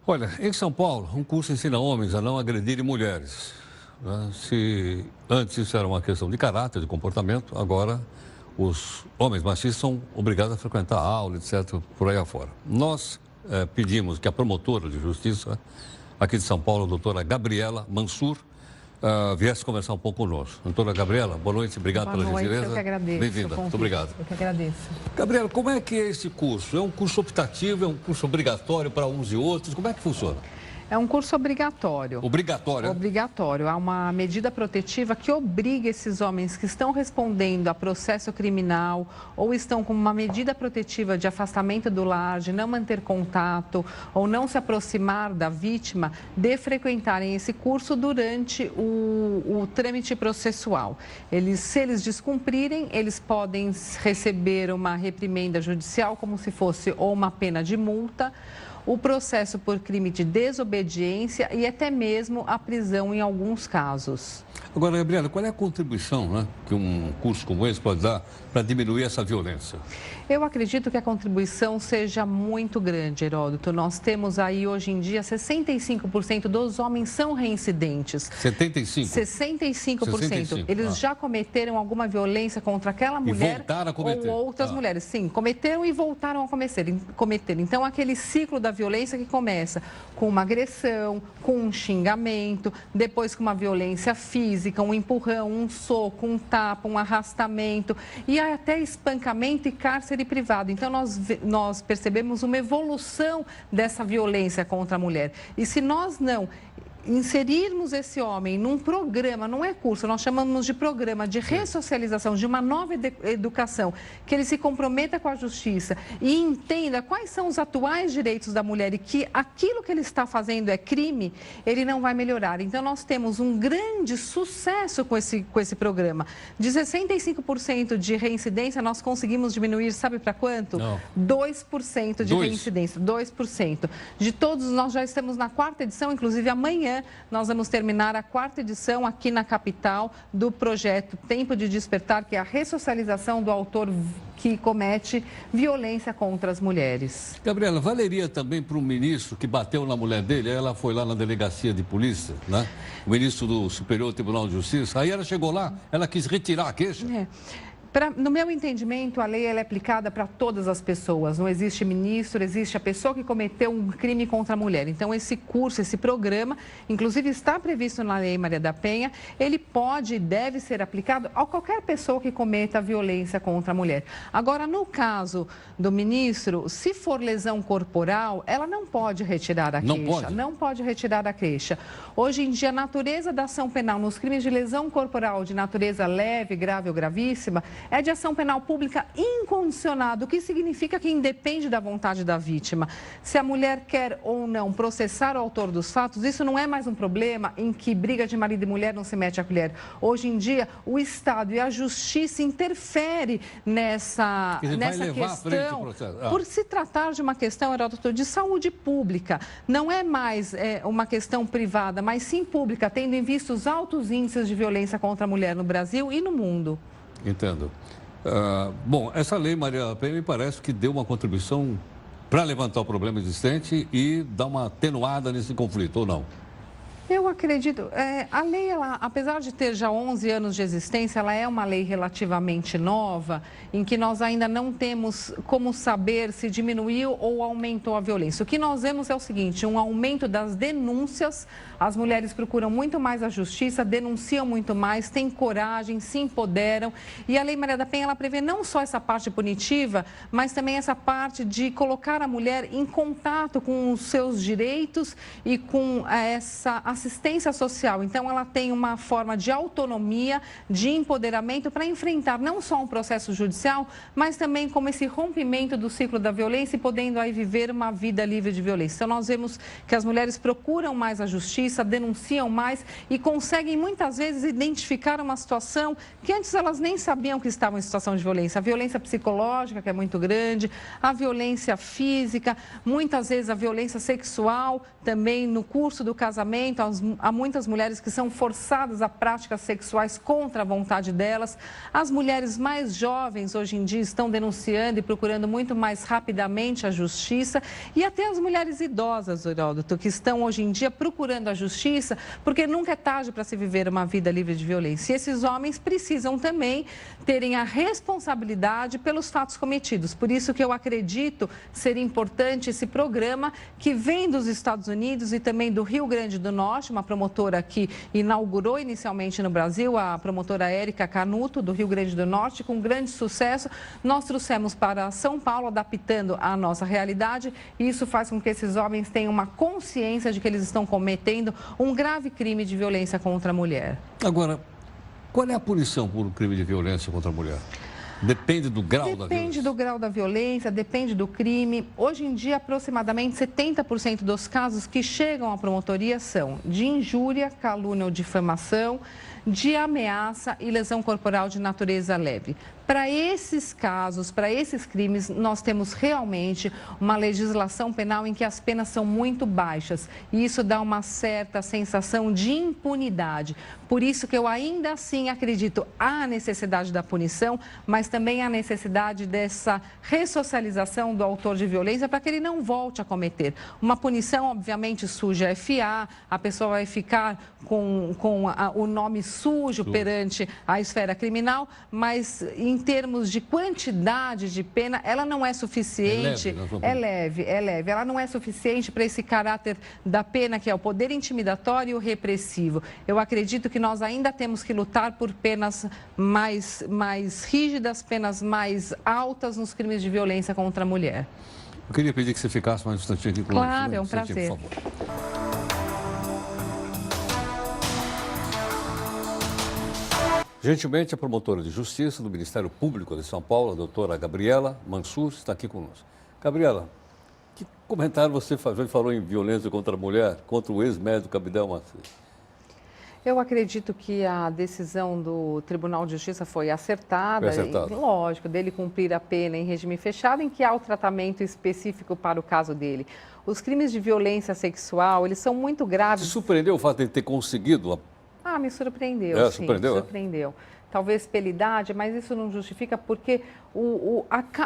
Olha, em São Paulo, um curso ensina homens a não agredirem mulheres, né? Se antes isso era uma questão de caráter, de comportamento, agora os homens machistas são obrigados a frequentar a aula, etc., por aí afora. Nós pedimos que a promotora de justiça aqui de São Paulo, a doutora Gabriela Mansur, viesse conversar um pouco conosco. Doutora Gabriela, boa noite, obrigado pela gentileza. Eu que agradeço. Bem-vinda, muito obrigado. Eu que agradeço. Gabriela, como é que é esse curso? É um curso optativo, é um curso obrigatório para uns e outros? Como é que funciona? É um curso obrigatório. Obrigatório? Obrigatório. Há uma medida protetiva que obriga esses homens que estão respondendo a processo criminal ou estão com uma medida protetiva de afastamento do lar, de não manter contato ou não se aproximar da vítima, de frequentarem esse curso durante o trâmite processual. Se eles descumprirem, eles podem receber uma reprimenda judicial como se fosse ou uma pena de multa, o processo por crime de desobediência e até mesmo a prisão em alguns casos. Agora, Gabriela, qual é a contribuição, né, que um curso como esse pode dar para diminuir essa violência? Eu acredito que a contribuição seja muito grande, Heródoto. Nós temos aí, hoje em dia, 65% dos homens são reincidentes. 75%? 65%. Eles já cometeram alguma violência contra aquela mulher e voltaram a cometer. Ou outras mulheres. Sim, cometeram e voltaram a cometer. Então, aquele ciclo da violência que começa com uma agressão, com um xingamento, depois com uma violência física, um empurrão, um soco, um tapa, um arrastamento e até espancamento e cárcere privado. Então, nós percebemos uma evolução dessa violência contra a mulher. E se nós não inserirmos esse homem num programa, não é curso, nós chamamos de programa de ressocialização, de uma nova educação, que ele se comprometa com a justiça e entenda quais são os atuais direitos da mulher e que aquilo que ele está fazendo é crime, ele não vai melhorar. Então, nós temos um grande sucesso com esse programa. De 65% de reincidência, nós conseguimos diminuir, sabe para quanto? Não. 2% de reincidência, 2%. De todos, nós já estamos na 4ª edição, inclusive amanhã nós vamos terminar a 4ª edição aqui na capital do projeto Tempo de Despertar, que é a ressocialização do autor que comete violência contra as mulheres. Gabriela, valeria também para um ministro que bateu na mulher dele, ela foi lá na delegacia de polícia, né? O ministro do Superior Tribunal de Justiça, aí ela chegou lá, ela quis retirar a queixa. No meu entendimento, a lei ela é aplicada para todas as pessoas. Não existe ministro, existe a pessoa que cometeu um crime contra a mulher. Então, esse curso, esse programa, inclusive está previsto na Lei Maria da Penha, ele pode e deve ser aplicado a qualquer pessoa que cometa violência contra a mulher. Agora, no caso do ministro, se for lesão corporal, ela não pode retirar a queixa. Não pode retirar a queixa. Hoje em dia, a natureza da ação penal nos crimes de lesão corporal de natureza leve, grave ou gravíssima é de ação penal pública incondicionada, o que significa que independe da vontade da vítima. Se a mulher quer ou não processar o autor dos fatos, isso não é mais um problema em que briga de marido e mulher não se mete a colher. Hoje em dia, o Estado e a Justiça interferem nessa questão, por se tratar de uma questão, Heródoto, de saúde pública. Não é mais uma questão privada, mas sim pública, tendo em vista os altos índices de violência contra a mulher no Brasil e no mundo. Entendo. Bom, essa lei, Maria da Penha, me parece que deu uma contribuição para levantar o problema existente e dar uma atenuada nesse conflito, ou não? Eu acredito. A lei, apesar de ter já 11 anos de existência, ela é uma lei relativamente nova, em que nós ainda não temos como saber se diminuiu ou aumentou a violência. O que nós vemos é o seguinte, um aumento das denúncias, as mulheres procuram muito mais a justiça, denunciam muito mais, têm coragem, se empoderam. E a Lei Maria da Penha, ela prevê não só essa parte punitiva, mas também essa parte de colocar a mulher em contato com os seus direitos e com essa assistência social. Então, ela tem uma forma de autonomia, de empoderamento para enfrentar não só um processo judicial, mas também como esse rompimento do ciclo da violência e podendo aí viver uma vida livre de violência. Então, nós vemos que as mulheres procuram mais a justiça, denunciam mais e conseguem muitas vezes identificar uma situação que antes elas nem sabiam que estavam em situação de violência. A violência psicológica, que é muito grande, a violência física, muitas vezes a violência sexual, também no curso do casamento, há muitas mulheres que são forçadas a práticas sexuais contra a vontade delas. As mulheres mais jovens hoje em dia estão denunciando e procurando muito mais rapidamente a justiça. E até as mulheres idosas, Heródoto, que estão hoje em dia procurando a justiça, porque nunca é tarde para se viver uma vida livre de violência. E esses homens precisam também terem a responsabilidade pelos fatos cometidos. Por isso que eu acredito ser importante esse programa que vem dos Estados Unidos e também do Rio Grande do Norte, uma promotora que inaugurou inicialmente no Brasil, a promotora Érica Canuto, do Rio Grande do Norte, com grande sucesso. Nós trouxemos para São Paulo, adaptando a nossa realidade, e isso faz com que esses homens tenham uma consciência de que eles estão cometendo um grave crime de violência contra a mulher. Agora, qual é a punição por um crime de violência contra a mulher? Depende do grau da violência? Depende do grau da violência, depende do crime. Hoje em dia, aproximadamente 70% dos casos que chegam à promotoria são de injúria, calúnia ou difamação, de ameaça e lesão corporal de natureza leve. Para esses casos, para esses crimes, nós temos realmente uma legislação penal em que as penas são muito baixas. E isso dá uma certa sensação de impunidade. Por isso que eu ainda assim acredito há necessidade da punição, mas também há necessidade dessa ressocialização do autor de violência para que ele não volte a cometer. Uma punição, obviamente, suja FA, a pessoa vai ficar com o nome sujo perante a esfera criminal, mas em termos de quantidade de pena, ela não é suficiente. É leve. Ela não é suficiente para esse caráter da pena, que é o poder intimidatório e o repressivo. Eu acredito que nós ainda temos que lutar por penas mais rígidas, penas mais altas nos crimes de violência contra a mulher. Eu queria pedir que você ficasse mais um instantinho aqui conosco. Claro, é um prazer. Por favor. Gentilmente, a promotora de Justiça do Ministério Público de São Paulo, a doutora Gabriela Mansur, está aqui conosco. Gabriela, que comentário você faz? Você falou em violência contra a mulher, contra o ex-médico Abdel Maci. Eu acredito que a decisão do Tribunal de Justiça foi acertada. Lógico, dele cumprir a pena em regime fechado, em que há o tratamento específico para o caso dele. Os crimes de violência sexual, eles são muito graves. Te surpreendeu o fato de ele ter conseguido me surpreendeu, sim. Surpreendeu? Talvez pela idade, mas isso não justifica porque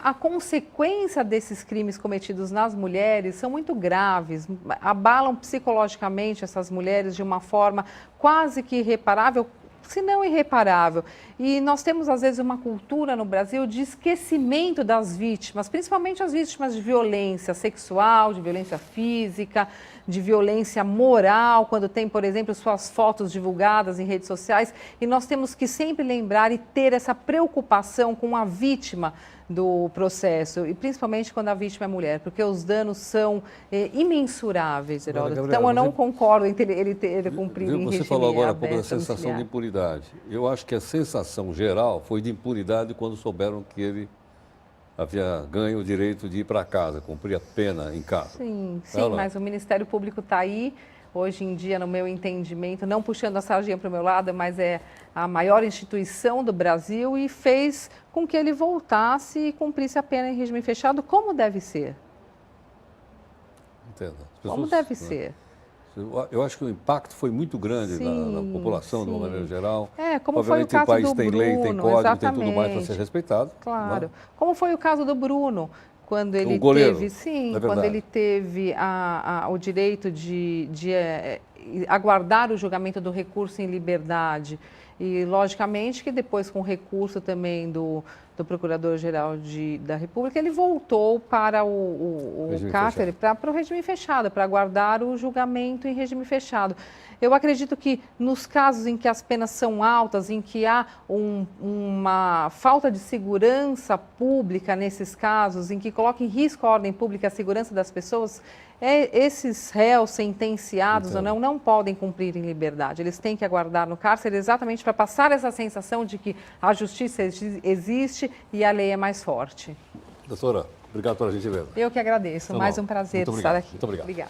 a consequência desses crimes cometidos nas mulheres são muito graves, abalam psicologicamente essas mulheres de uma forma quase que irreparável, se não irreparável. E nós temos, às vezes, uma cultura no Brasil de esquecimento das vítimas, principalmente as vítimas de violência sexual, de violência física, de violência moral, quando tem, por exemplo, suas fotos divulgadas em redes sociais. E nós temos que sempre lembrar e ter essa preocupação com a vítima do processo, e principalmente quando a vítima é mulher, porque os danos são imensuráveis, Heródoto. Então, eu não concordo em ele cumprir em regime. Você falou agora há pouco da sensação de impunidade. Eu acho que a sensação geral foi de impunidade quando souberam que ele havia ganho o direito de ir para casa, cumprir a pena em casa. Sim, mas o Ministério Público está aí. Hoje em dia, no meu entendimento, não puxando a sardinha para o meu lado, mas é a maior instituição do Brasil e fez com que ele voltasse e cumprisse a pena em regime fechado, como deve ser. Entendo. Como deve ser. Eu acho que o impacto foi muito grande na população, de uma maneira geral. Como foi o caso do Bruno. O país tem lei, tem código, tem tudo mais para ser respeitado. Claro. Né? Como foi o caso do Bruno, quando ele teve o direito de aguardar o julgamento do recurso em liberdade. E, logicamente, que depois, com o recurso também do Procurador-Geral da República, ele voltou para o cárcere, para o regime fechado, para aguardar o julgamento em regime fechado. Eu acredito que nos casos em que as penas são altas, em que há uma falta de segurança pública nesses casos, em que coloca em risco a ordem pública, a segurança das pessoas, esses réus sentenciados ou não podem cumprir em liberdade. Eles têm que aguardar no cárcere exatamente para passar essa sensação de que a justiça existe e a lei é mais forte. Doutora, obrigado pela gentileza. Eu que agradeço. Mais um prazer estar aqui. Muito obrigado. Obrigada.